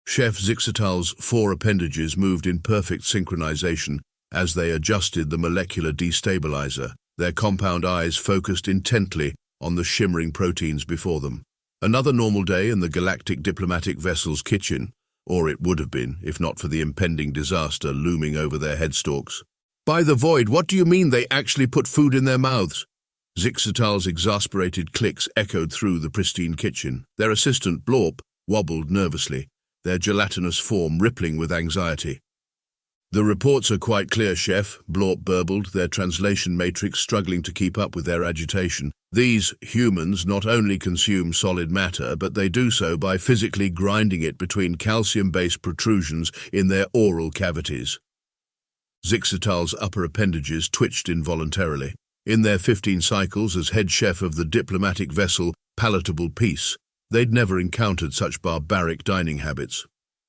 Chef Zyx'tal's 4 appendages moved in perfect synchronization as they adjusted the molecular destabilizer, their compound eyes focused intently on the shimmering proteins before them. Another normal day in the Galactic diplomatic vessel's kitchen, or it would have been if not for the impending disaster looming over their headstalks. "By the void, what do you mean they actually put food in their mouths?" Zyx'tal's exasperated clicks echoed through the pristine kitchen. Their assistant, Blorp, wobbled nervously, their gelatinous form rippling with anxiety. "The reports are quite clear, Chef," Blorp burbled, their translation matrix struggling to keep up with their agitation. "These humans not only consume solid matter, but they do so by physically grinding it between calcium-based protrusions in their oral cavities." Zyx'tal's upper appendages twitched involuntarily. In their 15 cycles as head chef of the diplomatic vessel Palatable Peace, they'd never encountered such barbaric dining habits.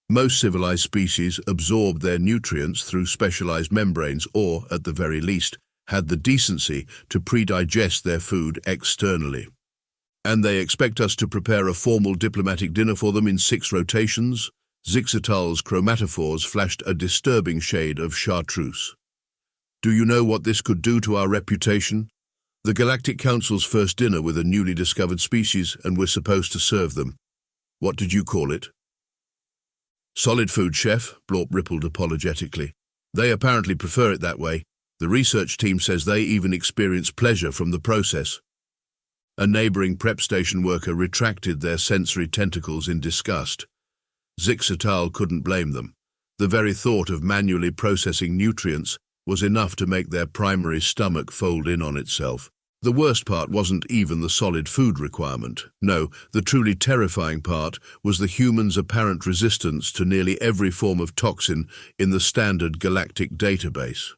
Most civilized species absorbed their nutrients through specialized membranes or, at the very least, had the decency to pre-digest their food externally. "And they expect us to prepare a formal diplomatic dinner for them in 6 rotations?" Zyx'tal's chromatophores flashed a disturbing shade of chartreuse. "Do you know what this could do to our reputation? The Galactic Council's first dinner with a newly discovered species, and we're supposed to serve them. What did you call it?" "Solid food, Chef," Blorp rippled apologetically. "They apparently prefer it that way. The research team says they even experience pleasure from the process." A neighboring prep station worker retracted their sensory tentacles in disgust. Zyx'tal couldn't blame them. The very thought of manually processing nutrients was enough to make their primary stomach fold in on itself. The worst part wasn't even the solid food requirement. No, the truly terrifying part was the humans' apparent resistance to nearly every form of toxin in the standard Galactic database.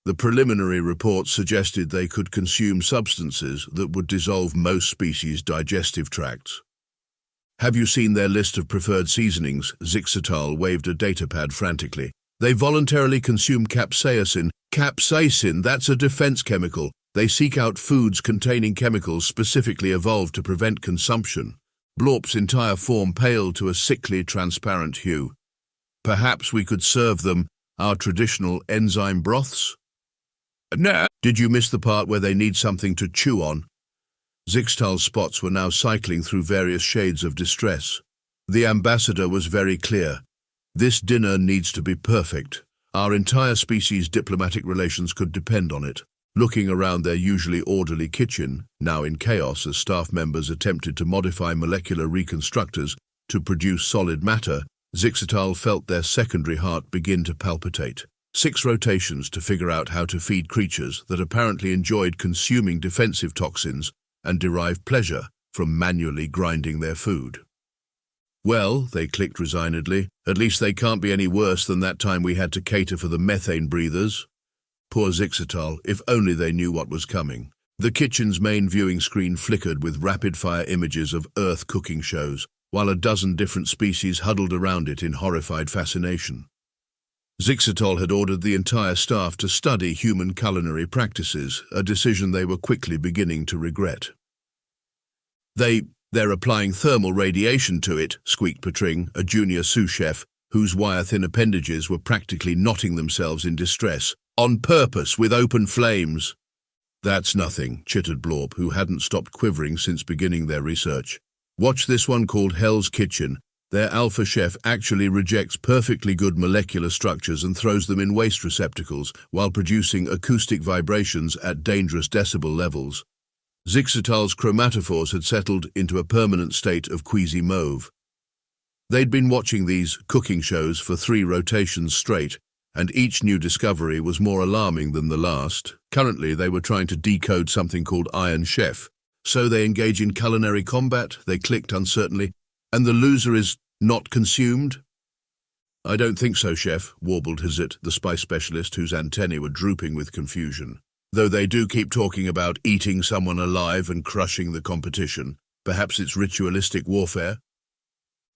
The preliminary reports suggested they could consume substances that would dissolve most species' digestive tracts. "Have you seen their list of preferred seasonings?" Zyx'tal waved a datapad frantically. "They voluntarily consume capsaicin." "Capsaicin, that's a defense chemical. They seek out foods containing chemicals specifically evolved to prevent consumption." Blorp's entire form paled to a sickly, transparent hue. "Perhaps we could serve them our traditional enzyme broths?" "Nah." "Did you miss the part where they need something to chew on?" Zyx'tal's spots were now cycling through various shades of distress. The ambassador was very clear. "This dinner needs to be perfect. Our entire species' diplomatic relations could depend on it." Looking around their usually orderly kitchen, now in chaos as staff members attempted to modify molecular reconstructors to produce solid matter, Zyx'tal felt their secondary heart begin to palpitate. 6 rotations to figure out how to feed creatures that apparently enjoyed consuming defensive toxins and derived pleasure from manually grinding their food. "Well," they clicked resignedly, "at least they can't be any worse than that time we had to cater for the methane breathers." Poor Zyx'tal, if only they knew what was coming. The kitchen's main viewing screen flickered with rapid-fire images of Earth cooking shows, while a dozen different species huddled around it in horrified fascination. Zyx'tal had ordered the entire staff to study human culinary practices, a decision they were quickly beginning to regret. They're applying thermal radiation to it," squeaked Patring, a junior sous chef, whose wire-thin appendages were practically knotting themselves in distress. "On purpose, with open flames." "That's nothing," chittered Blorp, who hadn't stopped quivering since beginning their research. "Watch this one called Hell's Kitchen. Their alpha chef actually rejects perfectly good molecular structures and throws them in waste receptacles while producing acoustic vibrations at dangerous decibel levels." Zyx'tal's chromatophores had settled into a permanent state of queasy mauve. They'd been watching these cooking shows for 3 rotations straight, and each new discovery was more alarming than the last. Currently, they were trying to decode something called Iron Chef. "So they engage in culinary combat?" they clicked uncertainly. "And the loser is not consumed?" "I don't think so, Chef," warbled Hazit, the spice specialist whose antennae were drooping with confusion. "Though they do keep talking about eating someone alive and crushing the competition. Perhaps it's ritualistic warfare?"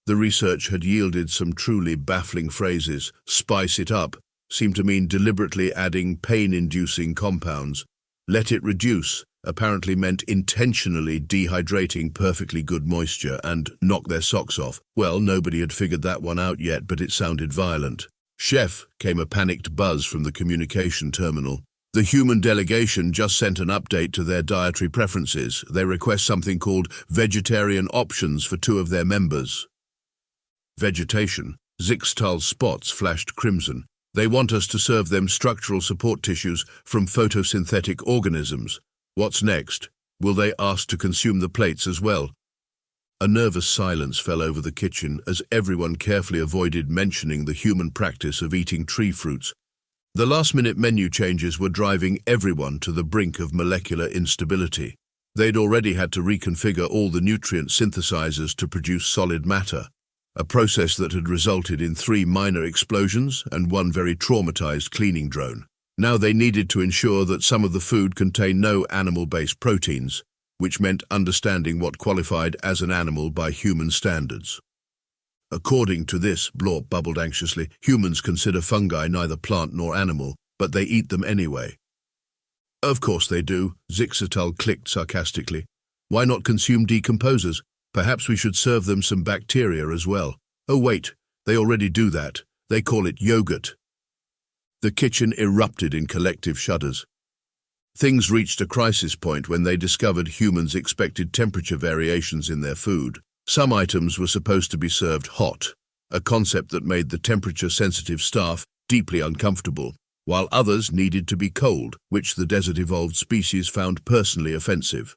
The research had yielded some truly baffling phrases. "Spice it up" seemed to mean deliberately adding pain-inducing compounds. "Let it reduce" apparently meant intentionally dehydrating perfectly good moisture and knock their socks off. Well, nobody had figured that one out yet, but it sounded violent. Chef, came a panicked buzz from the communication terminal. The human delegation just sent an update to their dietary preferences. They request something called vegetarian options for 2 of their members. Vegetation. Zyx'tal's spots flashed crimson. They want us to serve them structural support tissues from photosynthetic organisms. What's next? Will they ask to consume the plates as well? A nervous silence fell over the kitchen as everyone carefully avoided mentioning the human practice of eating tree fruits. The last-minute menu changes were driving everyone to the brink of molecular instability. They'd already had to reconfigure all the nutrient synthesizers to produce solid matter, a process that had resulted in 3 minor explosions and 1 very traumatized cleaning drone. Now they needed to ensure that some of the food contained no animal-based proteins, which meant understanding what qualified as an animal by human standards. According to this, Blorp bubbled anxiously, humans consider fungi neither plant nor animal, but they eat them anyway. Of course they do, Zyx'tal clicked sarcastically. Why not consume decomposers? Perhaps we should serve them some bacteria as well. Oh wait, they already do that. They call it yogurt. The kitchen erupted in collective shudders. Things reached a crisis point when they discovered humans expected temperature variations in their food. Some items were supposed to be served hot, a concept that made the temperature-sensitive staff deeply uncomfortable, while others needed to be cold, which the desert-evolved species found personally offensive.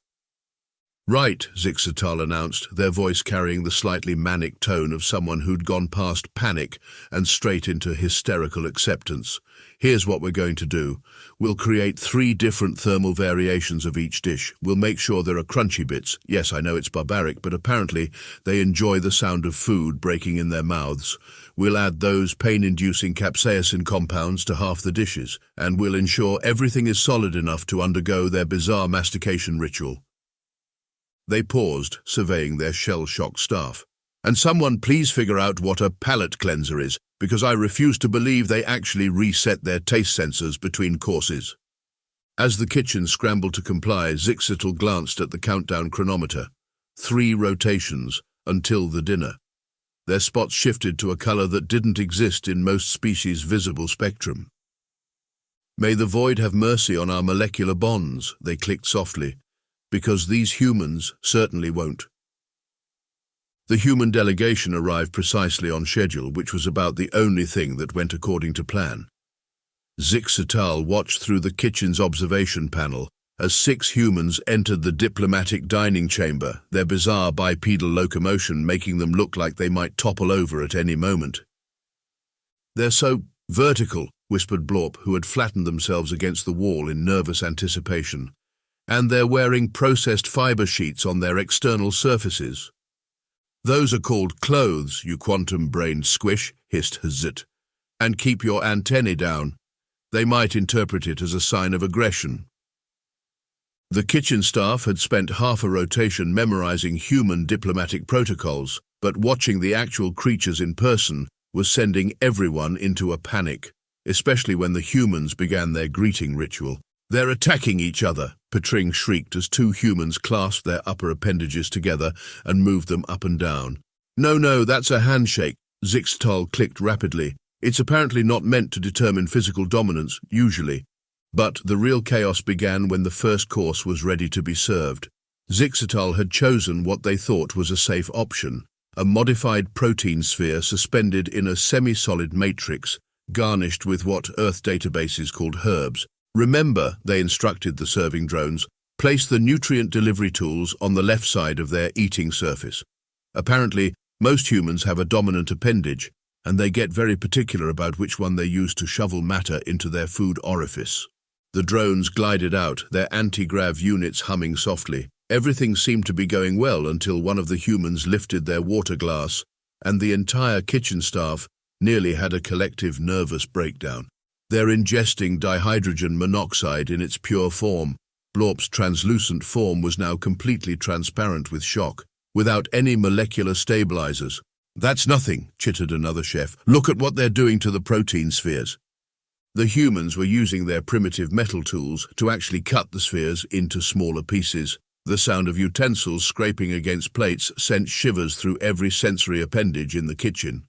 Right, Zyx'tal announced, their voice carrying the slightly manic tone of someone who'd gone past panic and straight into hysterical acceptance. Here's what we're going to do. We'll create 3 different thermal variations of each dish. We'll make sure there are crunchy bits. Yes, I know it's barbaric, but apparently they enjoy the sound of food breaking in their mouths. We'll add those pain-inducing capsaicin compounds to half the dishes, and we'll ensure everything is solid enough to undergo their bizarre mastication ritual. They paused, surveying their shell-shocked staff. And someone please figure out what a palate cleanser is, because I refuse to believe they actually reset their taste sensors between courses. As the kitchen scrambled to comply, Zyx'tal glanced at the countdown chronometer. 3 rotations, until the dinner. Their spots shifted to a color that didn't exist in most species' visible spectrum. May the void have mercy on our molecular bonds, they clicked softly, because these humans certainly won't. The human delegation arrived precisely on schedule, which was about the only thing that went according to plan. Zyx'tal watched through the kitchen's observation panel as 6 humans entered the diplomatic dining chamber, their bizarre bipedal locomotion making them look like they might topple over at any moment. They're so vertical, whispered Blorp, who had flattened themselves against the wall in nervous anticipation. And they're wearing processed fiber sheets on their external surfaces. Those are called clothes, you quantum-brained squish, hissed Zyx'tal. And keep your antennae down. They might interpret it as a sign of aggression. The kitchen staff had spent half a rotation memorizing human diplomatic protocols, but watching the actual creatures in person was sending everyone into a panic, especially when the humans began their greeting ritual. They're attacking each other, Petring shrieked as 2 humans clasped their upper appendages together and moved them up and down. No, that's a handshake, Zyx'tal clicked rapidly. It's apparently not meant to determine physical dominance, usually. But the real chaos began when the first course was ready to be served. Zyx'tal had chosen what they thought was a safe option, a modified protein sphere suspended in a semi-solid matrix, garnished with what Earth databases called herbs. Remember, they instructed the serving drones, place the nutrient delivery tools on the left side of their eating surface. Apparently, most humans have a dominant appendage, and they get very particular about which one they use to shovel matter into their food orifice. The drones glided out, their anti-grav units humming softly. Everything seemed to be going well until one of the humans lifted their water glass, and the entire kitchen staff nearly had a collective nervous breakdown. They're ingesting dihydrogen monoxide in its pure form. Blorp's translucent form was now completely transparent with shock, without any molecular stabilizers. That's nothing, chittered another chef. Look at what they're doing to the protein spheres. The humans were using their primitive metal tools to actually cut the spheres into smaller pieces. The sound of utensils scraping against plates sent shivers through every sensory appendage in the kitchen.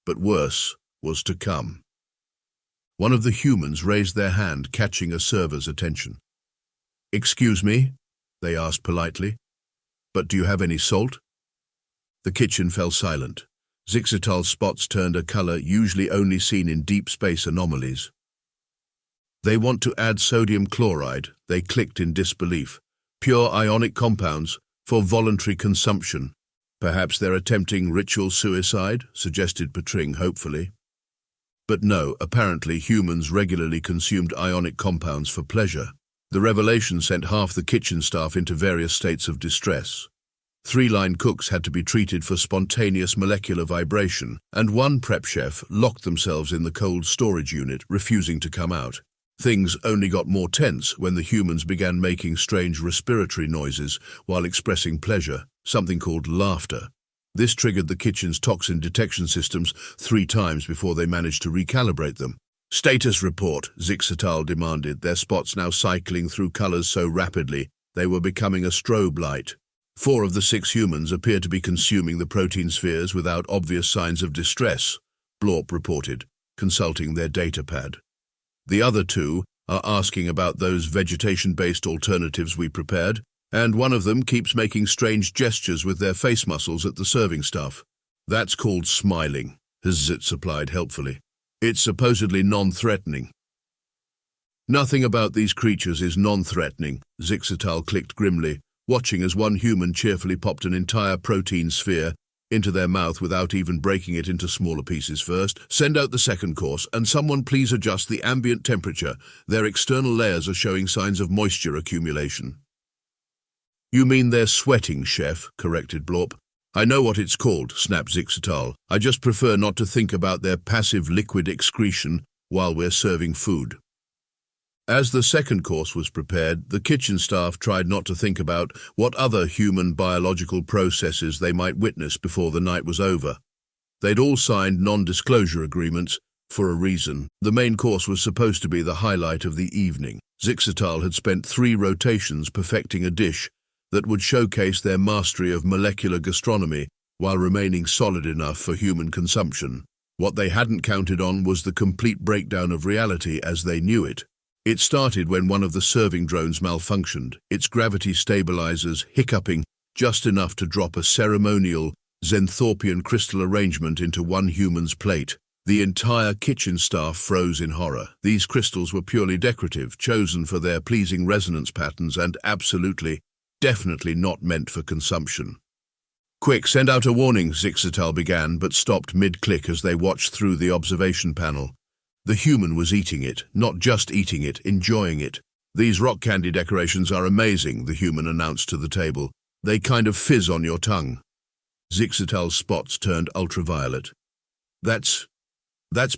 But worse was to come. One of the humans raised their hand, catching a server's attention. "Excuse me?" they asked politely. "But do you have any salt?" The kitchen fell silent. Zyx'tal's spots turned a color usually only seen in deep space anomalies. "They want to add sodium chloride," they clicked in disbelief. "Pure ionic compounds for voluntary consumption." "Perhaps they're attempting ritual suicide," suggested Petring hopefully. But no, apparently humans regularly consumed ionic compounds for pleasure. The revelation sent half the kitchen staff into various states of distress. 3-line cooks had to be treated for spontaneous molecular vibration, and one prep chef locked themselves in the cold storage unit, refusing to come out. Things only got more tense when the humans began making strange respiratory noises while expressing pleasure, something called laughter. This triggered the kitchen's toxin detection systems 3 times before they managed to recalibrate them. "Status report," Zyx'tal demanded, their spots now cycling through colors so rapidly they were becoming a strobe light. 4 of the 6 humans appear to be consuming the protein spheres without obvious signs of distress, Blorp reported, consulting their datapad. "The other 2 are asking about those vegetation-based alternatives we prepared, and one of them keeps making strange gestures with their face muscles at the serving staff." "That's called smiling," Zyx'tal supplied helpfully. "It's supposedly non-threatening." "Nothing about these creatures is non-threatening," Zyx'tal clicked grimly, watching as one human cheerfully popped an entire protein sphere into their mouth without even breaking it into smaller pieces first. "Send out the second course, and someone please adjust the ambient temperature. Their external layers are showing signs of moisture accumulation." "You mean they're sweating, Chef," corrected Blorp. "I know what it's called," snapped Zyx'tal. "I just prefer not to think about their passive liquid excretion while we're serving food." As the second course was prepared, the kitchen staff tried not to think about what other human biological processes they might witness before the night was over. They'd all signed non-disclosure agreements for a reason. The main course was supposed to be the highlight of the evening. Zyx'tal had spent 3 rotations perfecting a dish that would showcase their mastery of molecular gastronomy while remaining solid enough for human consumption. What they hadn't counted on was the complete breakdown of reality as they knew it. It started when one of the serving drones malfunctioned, its gravity stabilizers hiccuping just enough to drop a ceremonial Xanthorpian crystal arrangement into one human's plate. The entire kitchen staff froze in horror. These crystals were purely decorative, chosen for their pleasing resonance patterns and definitely not meant for consumption. "Quick, send out a warning," Zyx'tal began, but stopped mid-click as they watched through the observation panel. The human was eating it, not just eating it, enjoying it. "These rock candy decorations are amazing," the human announced to the table. "They kind of fizz on your tongue." Zyx'tal's spots turned ultraviolet. That's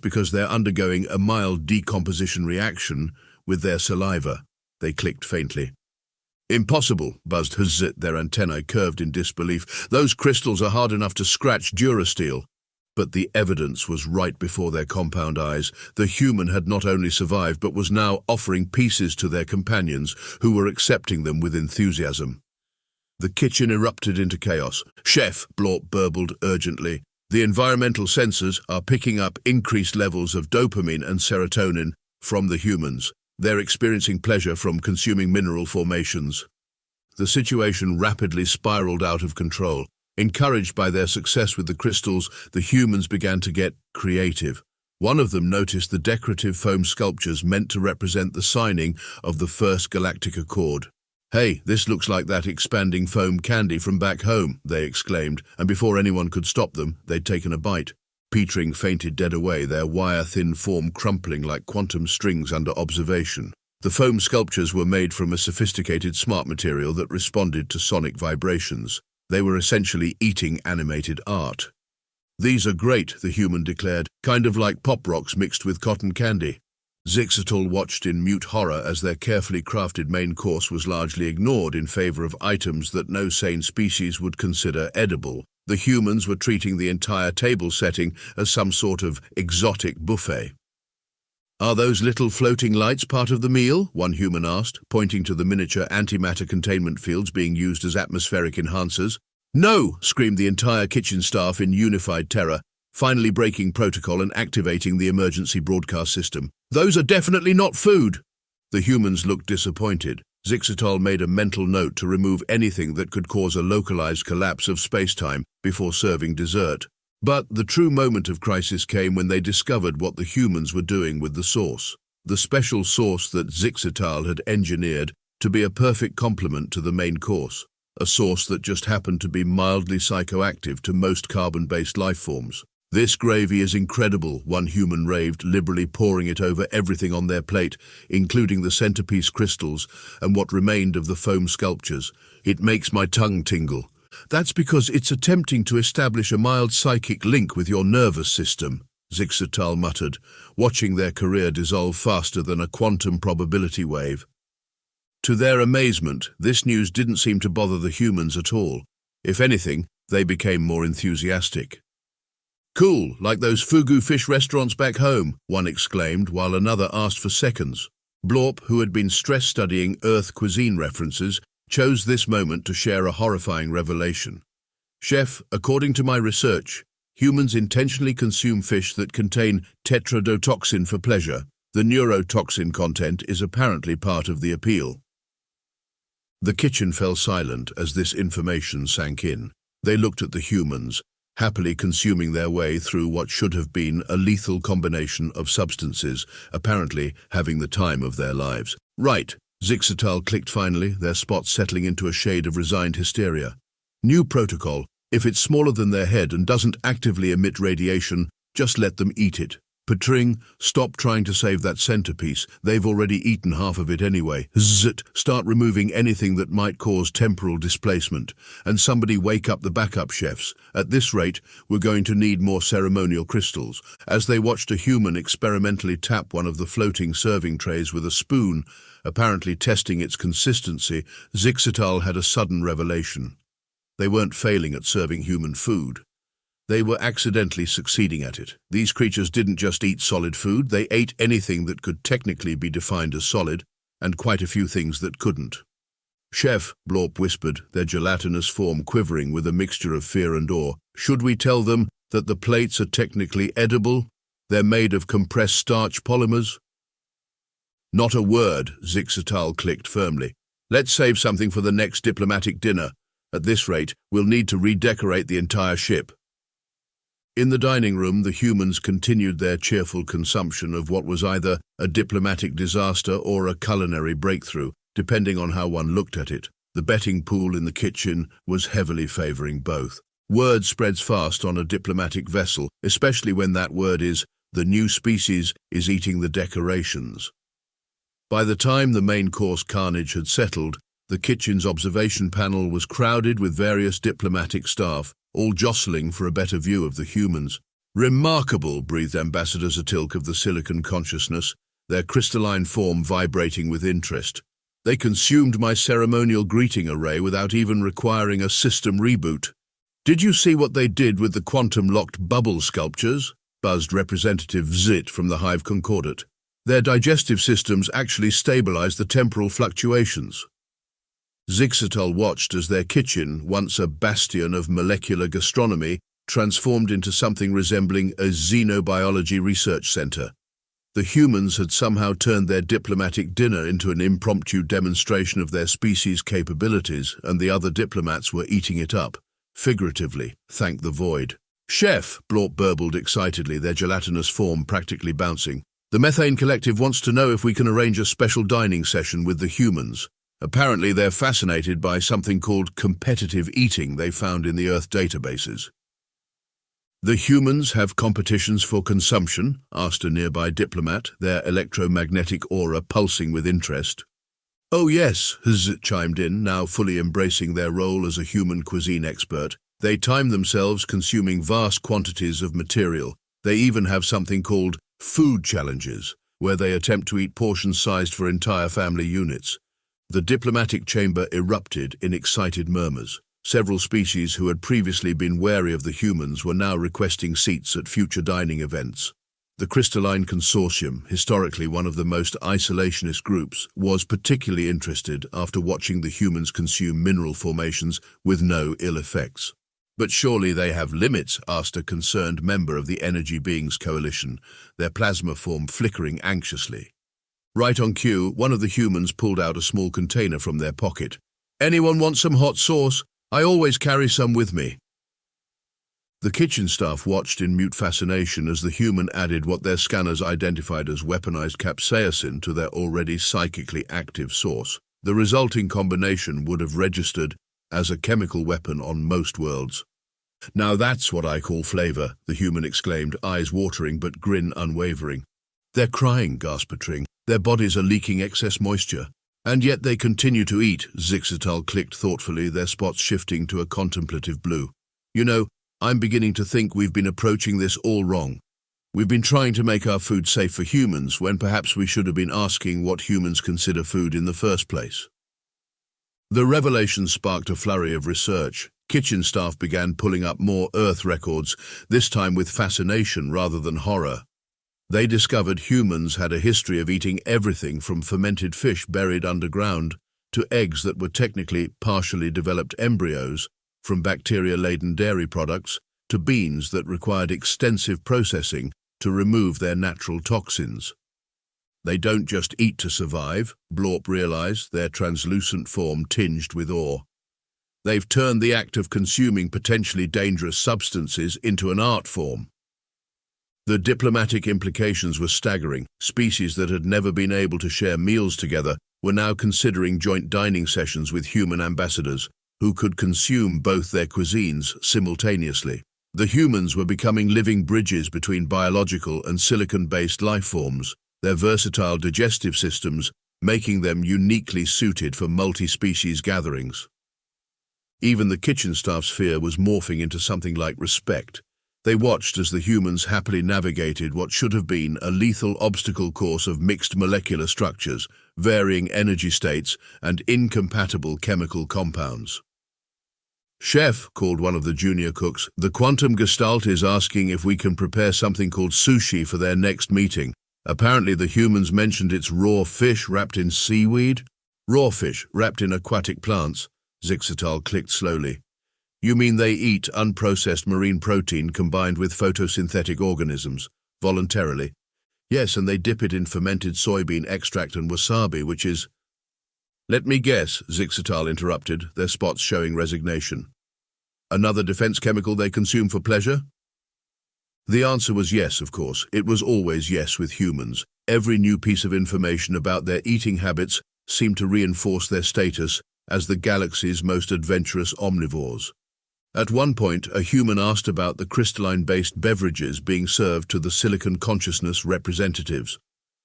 because they're undergoing a mild decomposition reaction with their saliva," they clicked faintly. "Impossible," buzzed Zyx'tal, their antennae curved in disbelief. "Those crystals are hard enough to scratch Durasteel." But the evidence was right before their compound eyes. The human had not only survived, but was now offering pieces to their companions, who were accepting them with enthusiasm. The kitchen erupted into chaos. "Chef," Blorp burbled urgently, "the environmental sensors are picking up increased levels of dopamine and serotonin from the humans. They're experiencing pleasure from consuming mineral formations." The situation rapidly spiraled out of control. Encouraged by their success with the crystals, the humans began to get creative. One of them noticed the decorative foam sculptures meant to represent the signing of the first Galactic Accord. "Hey, this looks like that expanding foam candy from back home," they exclaimed, and before anyone could stop them, they'd taken a bite. Petring fainted dead away, their wire-thin form crumpling like quantum strings under observation. The foam sculptures were made from a sophisticated smart material that responded to sonic vibrations. They were essentially eating animated art. "These are great," the human declared, "kind of like pop rocks mixed with cotton candy." Zyx'tal watched in mute horror as their carefully crafted main course was largely ignored in favor of items that no sane species would consider edible. The humans were treating the entire table setting as some sort of exotic buffet. "Are those little floating lights part of the meal?" one human asked, pointing to the miniature antimatter containment fields being used as atmospheric enhancers. "No!" screamed the entire kitchen staff in unified terror, finally breaking protocol and activating the emergency broadcast system. "Those are definitely not food!" The humans looked disappointed. Zyx'tal made a mental note to remove anything that could cause a localized collapse of space-time before serving dessert. But the true moment of crisis came when they discovered what the humans were doing with the sauce. The special sauce that Zyx'tal had engineered to be a perfect complement to the main course. A sauce that just happened to be mildly psychoactive to most carbon-based life forms. "This gravy is incredible," one human raved, liberally pouring it over everything on their plate, including the centerpiece crystals and what remained of the foam sculptures. "It makes my tongue tingle." "That's because it's attempting to establish a mild psychic link with your nervous system," Zyx'tal muttered, watching their career dissolve faster than a quantum probability wave. To their amazement, this news didn't seem to bother the humans at all. If anything, they became more enthusiastic. "Cool, like those fugu fish restaurants back home," one exclaimed, while another asked for seconds. Blorp, who had been stress-studying Earth cuisine references, chose this moment to share a horrifying revelation. "Chef, according to my research, humans intentionally consume fish that contain tetrodotoxin for pleasure. The neurotoxin content is apparently part of the appeal." The kitchen fell silent as this information sank in. They looked at the humans, happily consuming their way through what should have been a lethal combination of substances, apparently having the time of their lives. "Right," Zyx'tal clicked finally, their spots settling into a shade of resigned hysteria. "New protocol. If it's smaller than their head and doesn't actively emit radiation, just let them eat it. Patring, stop trying to save that centerpiece. They've already eaten half of it anyway. Zzzt, start removing anything that might cause temporal displacement. And somebody wake up the backup chefs. At this rate, we're going to need more ceremonial crystals." As they watched a human experimentally tap one of the floating serving trays with a spoon, apparently testing its consistency, Zyx'tal had a sudden revelation. They weren't failing at serving human food. They were accidentally succeeding at it. These creatures didn't just eat solid food, they ate anything that could technically be defined as solid, and quite a few things that couldn't. "Chef," Blorp whispered, their gelatinous form quivering with a mixture of fear and awe, "should we tell them that the plates are technically edible? They're made of compressed starch polymers?" "Not a word," Zyx'tal clicked firmly. "Let's save something for the next diplomatic dinner. At this rate, we'll need to redecorate the entire ship." In the dining room, the humans continued their cheerful consumption of what was either a diplomatic disaster or a culinary breakthrough, depending on how one looked at it. The betting pool in the kitchen was heavily favoring both. Word spreads fast on a diplomatic vessel, especially when that word is, "the new species is eating the decorations." By the time the main course carnage had settled, the kitchen's observation panel was crowded with various diplomatic staff, all jostling for a better view of the humans. "Remarkable," breathed Ambassador Zyx'tal of the Silicon Consciousness, their crystalline form vibrating with interest. "They consumed my ceremonial greeting array without even requiring a system reboot." "Did you see what they did with the quantum-locked bubble sculptures?" buzzed Representative Zit from the Hive Concordat. "Their digestive systems actually stabilized the temporal fluctuations." Zyx'tal watched as their kitchen, once a bastion of molecular gastronomy, transformed into something resembling a xenobiology research center. The humans had somehow turned their diplomatic dinner into an impromptu demonstration of their species' capabilities, and the other diplomats were eating it up. Figuratively, thank the void. "Chef," Blorp burbled excitedly, their gelatinous form practically bouncing, "the Methane Collective wants to know if we can arrange a special dining session with the humans. Apparently they're fascinated by something called competitive eating they found in the Earth databases." "The humans have competitions for consumption?" asked a nearby diplomat, their electromagnetic aura pulsing with interest. "Oh yes," Zzz chimed in, now fully embracing their role as a human cuisine expert. "They time themselves consuming vast quantities of material. They even have something called food challenges, where they attempt to eat portions sized for entire family units." The diplomatic chamber erupted in excited murmurs. Several species who had previously been wary of the humans were now requesting seats at future dining events. The Crystalline Consortium, historically one of the most isolationist groups, was particularly interested after watching the humans consume mineral formations with no ill effects. "But surely they have limits?" asked a concerned member of the Energy Beings Coalition, their plasma form flickering anxiously. Right on cue, one of the humans pulled out a small container from their pocket. "Anyone want some hot sauce? I always carry some with me." The kitchen staff watched in mute fascination as the human added what their scanners identified as weaponized capsaicin to their already psychically active sauce. The resulting combination would have registered as a chemical weapon on most worlds. "Now that's what I call flavor," the human exclaimed, eyes watering but grin unwavering. "They're crying," gasped Tring. "Their bodies are leaking excess moisture. And yet they continue to eat." Zyx'tal clicked thoughtfully, their spots shifting to a contemplative blue. "You know, I'm beginning to think we've been approaching this all wrong. We've been trying to make our food safe for humans when perhaps we should have been asking what humans consider food in the first place." The revelation sparked a flurry of research. Kitchen staff began pulling up more Earth records, this time with fascination rather than horror. They discovered humans had a history of eating everything from fermented fish buried underground to eggs that were technically partially developed embryos, from bacteria-laden dairy products to beans that required extensive processing to remove their natural toxins. "They don't just eat to survive," Blorp realized, their translucent form tinged with awe. "They've turned the act of consuming potentially dangerous substances into an art form." The diplomatic implications were staggering. Species that had never been able to share meals together were now considering joint dining sessions with human ambassadors, who could consume both their cuisines simultaneously. The humans were becoming living bridges between biological and silicon-based life forms, their versatile digestive systems making them uniquely suited for multi-species gatherings. Even the kitchen staff's fear was morphing into something like respect. They watched as the humans happily navigated what should have been a lethal obstacle course of mixed molecular structures, varying energy states, and incompatible chemical compounds. "Chef," called one of the junior cooks, "the quantum gestalt is asking if we can prepare something called sushi for their next meeting. Apparently the humans mentioned it's raw fish wrapped in seaweed." "Raw fish wrapped in aquatic plants," Zyx'tal clicked slowly. "You mean they eat unprocessed marine protein combined with photosynthetic organisms, voluntarily?" "Yes, and they dip it in fermented soybean extract and wasabi, which is—" "Let me guess," Zyx'tal interrupted, their spots showing resignation. "Another defense chemical they consume for pleasure?" The answer was yes, of course. It was always yes with humans. Every new piece of information about their eating habits seemed to reinforce their status as the galaxy's most adventurous omnivores. At one point, a human asked about the crystalline-based beverages being served to the silicon consciousness representatives.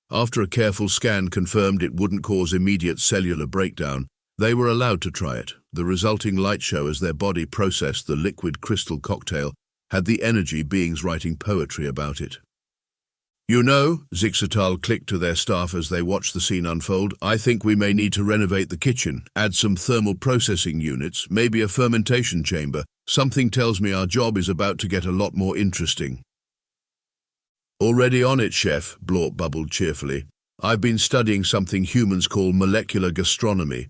After a careful scan confirmed it wouldn't cause immediate cellular breakdown, they were allowed to try it. The resulting light show as their body processed the liquid crystal cocktail had the energy beings writing poetry about it. "You know," Zyx'tal clicked to their staff as they watched the scene unfold, "I think we may need to renovate the kitchen, add some thermal processing units, maybe a fermentation chamber. Something tells me our job is about to get a lot more interesting." "Already on it, Chef," Blorp bubbled cheerfully. "I've been studying something humans call molecular gastronomy.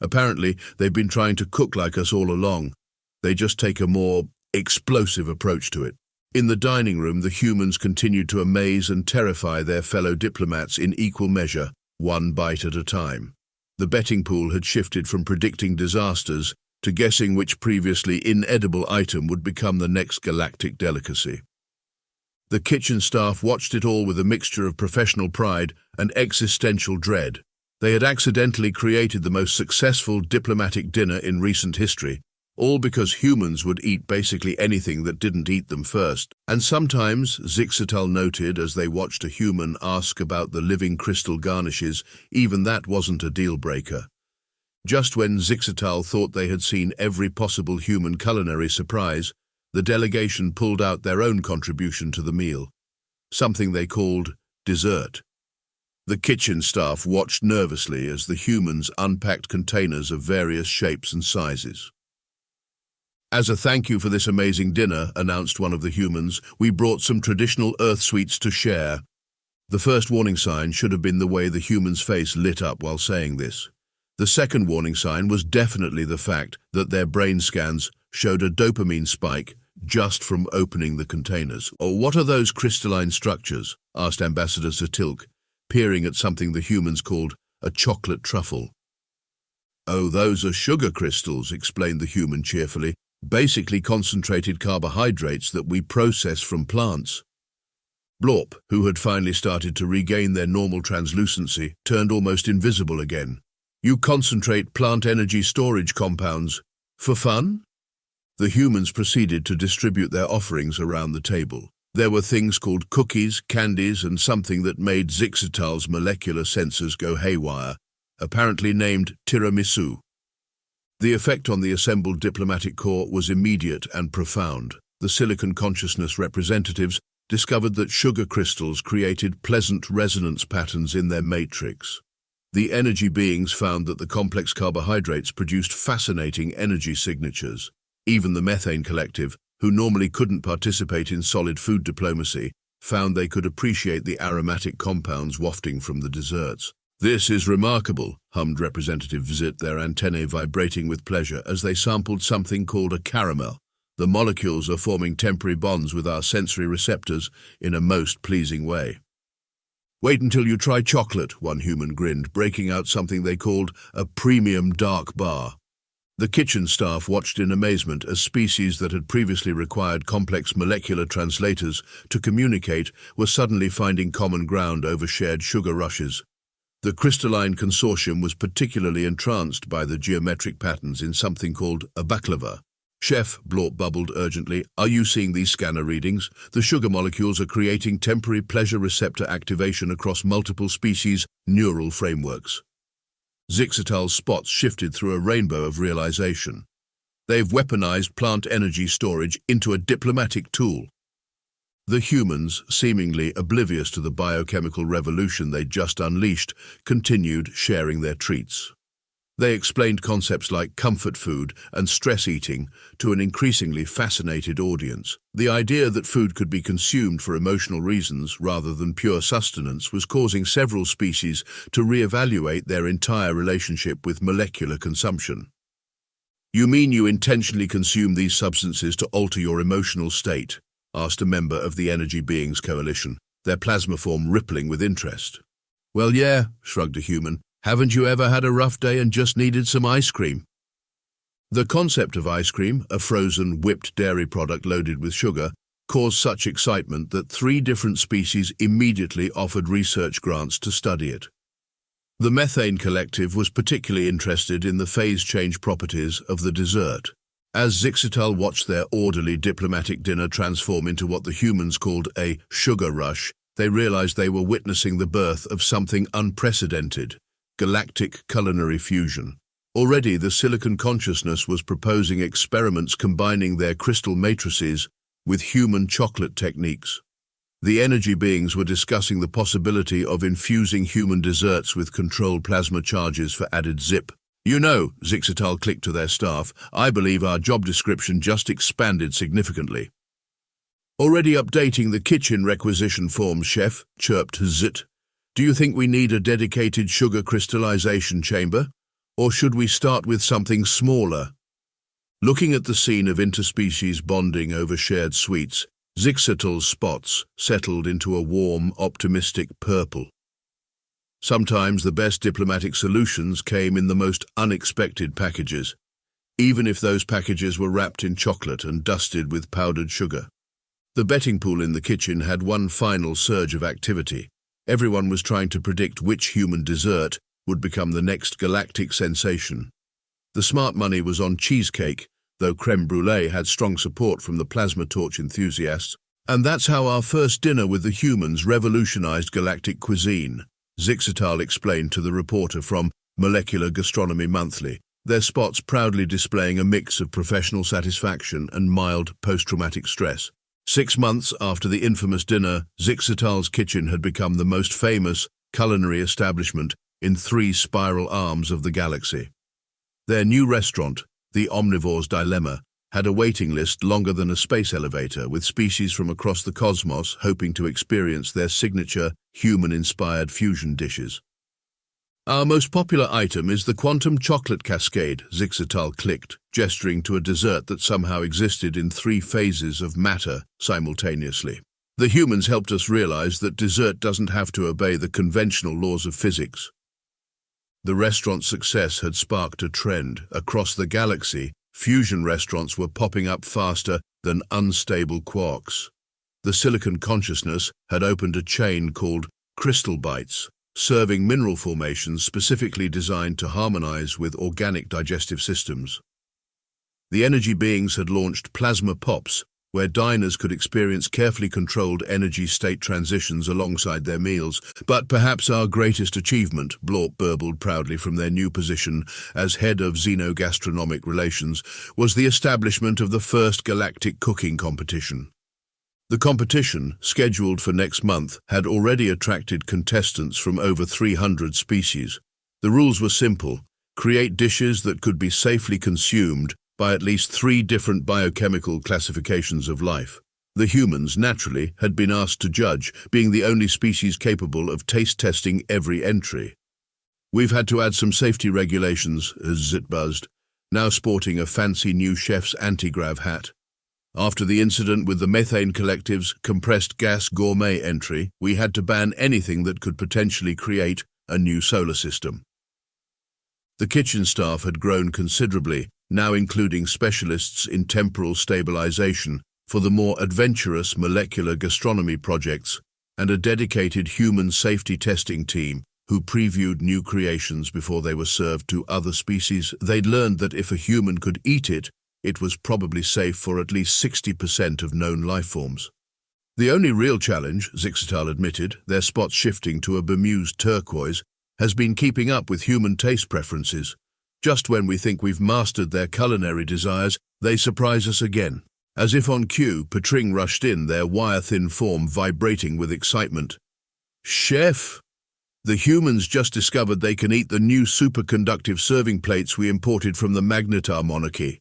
Apparently, they've been trying to cook like us all along. They just take a more explosive approach to it." In the dining room, the humans continued to amaze and terrify their fellow diplomats in equal measure, one bite at a time. The betting pool had shifted from predicting disasters to guessing which previously inedible item would become the next galactic delicacy. The kitchen staff watched it all with a mixture of professional pride and existential dread. They had accidentally created the most successful diplomatic dinner in recent history, all because humans would eat basically anything that didn't eat them first. And sometimes, Zyx'tal noted as they watched a human ask about the living crystal garnishes, even that wasn't a deal-breaker. Just when Zyx'tal thought they had seen every possible human culinary surprise, the delegation pulled out their own contribution to the meal, something they called dessert. The kitchen staff watched nervously as the humans unpacked containers of various shapes and sizes. As a thank you for this amazing dinner, announced one of the humans, we brought some traditional Earth sweets to share. The first warning sign should have been the way the human's face lit up while saying this. The second warning sign was definitely the fact that their brain scans showed a dopamine spike just from opening the containers. "Oh, what are those crystalline structures?" asked Ambassador Zyx'tal, peering at something the humans called a chocolate truffle. "Oh, those are sugar crystals," explained the human cheerfully, "basically concentrated carbohydrates that we process from plants." Blorp, who had finally started to regain their normal translucency, turned almost invisible again. "You concentrate plant energy storage compounds for fun?" The humans proceeded to distribute their offerings around the table. There were things called cookies, candies, and something that made Zyx'tal's molecular sensors go haywire, apparently named tiramisu. The effect on the assembled diplomatic corps was immediate and profound. The silicon consciousness representatives discovered that sugar crystals created pleasant resonance patterns in their matrix. The energy beings found that the complex carbohydrates produced fascinating energy signatures. Even the methane collective, who normally couldn't participate in solid food diplomacy, found they could appreciate the aromatic compounds wafting from the desserts. "This is remarkable," hummed Representative Zyx'tal, their antennae vibrating with pleasure as they sampled something called a caramel. "The molecules are forming temporary bonds with our sensory receptors in a most pleasing way." "Wait until you try chocolate," one human grinned, breaking out something they called a premium dark bar. The kitchen staff watched in amazement as species that had previously required complex molecular translators to communicate were suddenly finding common ground over shared sugar rushes. The crystalline consortium was particularly entranced by the geometric patterns in something called a baklava. "Chef," Blorp bubbled urgently, "are you seeing these scanner readings? The sugar molecules are creating temporary pleasure receptor activation across multiple species' neural frameworks." Zyx'tal's spots shifted through a rainbow of realization. They've weaponized plant energy storage into a diplomatic tool. The humans, seemingly oblivious to the biochemical revolution they'd just unleashed, continued sharing their treats. They explained concepts like comfort food and stress eating to an increasingly fascinated audience. The idea that food could be consumed for emotional reasons rather than pure sustenance was causing several species to reevaluate their entire relationship with molecular consumption. "You mean you intentionally consume these substances to alter your emotional state?" asked a member of the Energy Beings Coalition, their plasma form rippling with interest. "Well, yeah," shrugged a human. "Haven't you ever had a rough day and just needed some ice cream?" The concept of ice cream, a frozen, whipped dairy product loaded with sugar, caused such excitement that 3 different species immediately offered research grants to study it. The Methane Collective was particularly interested in the phase change properties of the dessert. As Zyx'tal watched their orderly diplomatic dinner transform into what the humans called a sugar rush, they realized they were witnessing the birth of something unprecedented. Galactic culinary fusion. Already the silicon consciousness was proposing experiments combining their crystal matrices with human chocolate techniques. The energy beings were discussing the possibility of infusing human desserts with controlled plasma charges for added zip. "You know," Zyx'tal clicked to their staff, "I believe our job description just expanded significantly." "Already updating the kitchen requisition forms, Chef," chirped Zyx'tal. "Do you think we need a dedicated sugar crystallization chamber? Or should we start with something smaller?" Looking at the scene of interspecies bonding over shared sweets, Zyx'tal's spots settled into a warm, optimistic purple. Sometimes the best diplomatic solutions came in the most unexpected packages, even if those packages were wrapped in chocolate and dusted with powdered sugar. The betting pool in the kitchen had one final surge of activity. Everyone was trying to predict which human dessert would become the next galactic sensation. The smart money was on cheesecake, though creme brulee had strong support from the plasma torch enthusiasts. "And that's how our first dinner with the humans revolutionized galactic cuisine," Zyx'tal explained to the reporter from Molecular Gastronomy Monthly, their spots proudly displaying a mix of professional satisfaction and mild post-traumatic stress. 6 months after the infamous dinner, Zyx'tal's kitchen had become the most famous culinary establishment in 3 spiral arms of the galaxy. Their new restaurant, the Omnivores Dilemma, had a waiting list longer than a space elevator, with species from across the cosmos hoping to experience their signature, human-inspired fusion dishes. "Our most popular item is the quantum chocolate cascade," Zyx'tal clicked, gesturing to a dessert that somehow existed in 3 phases of matter simultaneously. "The humans helped us realize that dessert doesn't have to obey the conventional laws of physics." The restaurant's success had sparked a trend. Across the galaxy, fusion restaurants were popping up faster than unstable quarks. The Silicon Consciousness had opened a chain called Crystal Bites, serving mineral formations specifically designed to harmonize with organic digestive systems. The energy beings had launched Plasma Pops, where diners could experience carefully controlled energy state transitions alongside their meals. "But perhaps our greatest achievement," Blorp burbled proudly from their new position as head of xenogastronomic relations, "was the establishment of the first Galactic cooking competition." The competition, scheduled for next month, had already attracted contestants from over 300 species. The rules were simple: create dishes that could be safely consumed by at least 3 different biochemical classifications of life. The humans, naturally, had been asked to judge, being the only species capable of taste testing every entry. "We've had to add some safety regulations," as Zit buzzed, now sporting a fancy new chef's anti-grav hat. "After the incident with the Methane Collective's compressed gas gourmet entry, we had to ban anything that could potentially create a new solar system." The kitchen staff had grown considerably, now including specialists in temporal stabilization for the more adventurous molecular gastronomy projects, and a dedicated human safety testing team who previewed new creations before they were served to other species. They'd learned that if a human could eat it, it was probably safe for at least 60% of known lifeforms. "The only real challenge," Zyx'tal admitted, their spots shifting to a bemused turquoise, "has been keeping up with human taste preferences. Just when we think we've mastered their culinary desires, they surprise us again." As if on cue, Patring rushed in, their wire-thin form vibrating with excitement. "Chef! The humans just discovered they can eat the new superconductive serving plates we imported from the Magnetar monarchy."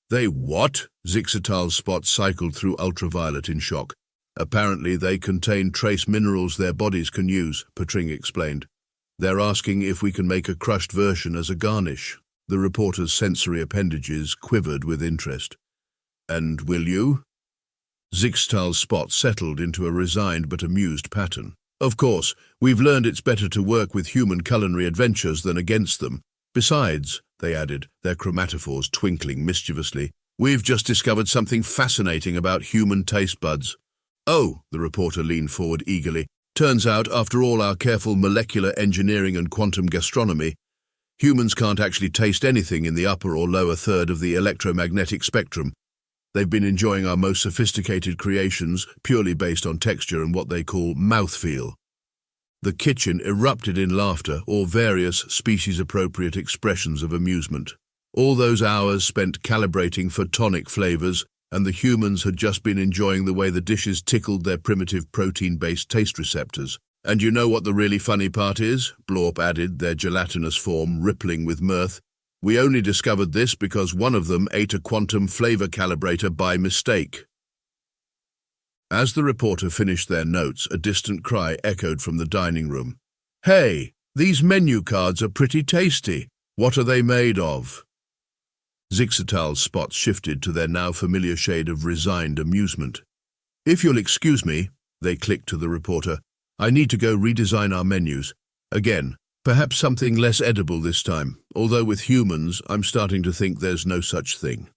"They what?" Zyx'tal's spot cycled through ultraviolet in shock. "Apparently they contain trace minerals their bodies can use," Patring explained. "They're asking if we can make a crushed version as a garnish." The reporter's sensory appendages quivered with interest. "And will you?" Zyx'tal's spot settled into a resigned but amused pattern. "Of course, we've learned it's better to work with human culinary adventures than against them. Besides," they added, their chromatophores twinkling mischievously, "we've just discovered something fascinating about human taste buds." "Oh," the reporter leaned forward eagerly, "turns out, after all our careful molecular engineering and quantum gastronomy, humans can't actually taste anything in the upper or lower third of the electromagnetic spectrum. They've been enjoying our most sophisticated creations purely based on texture and what they call mouthfeel." The kitchen erupted in laughter or various species-appropriate expressions of amusement. All those hours spent calibrating photonic flavors, and the humans had just been enjoying the way the dishes tickled their primitive protein-based taste receptors. "And you know what the really funny part is?" Blorp added, their gelatinous form rippling with mirth. "We only discovered this because one of them ate a quantum flavor calibrator by mistake." As the reporter finished their notes, a distant cry echoed from the dining room. "Hey, these menu cards are pretty tasty. What are they made of?" Zyx'tal's spots shifted to their now familiar shade of resigned amusement. "If you'll excuse me," they clicked to the reporter, "I need to go redesign our menus. Again, perhaps something less edible this time, although with humans, I'm starting to think there's no such thing."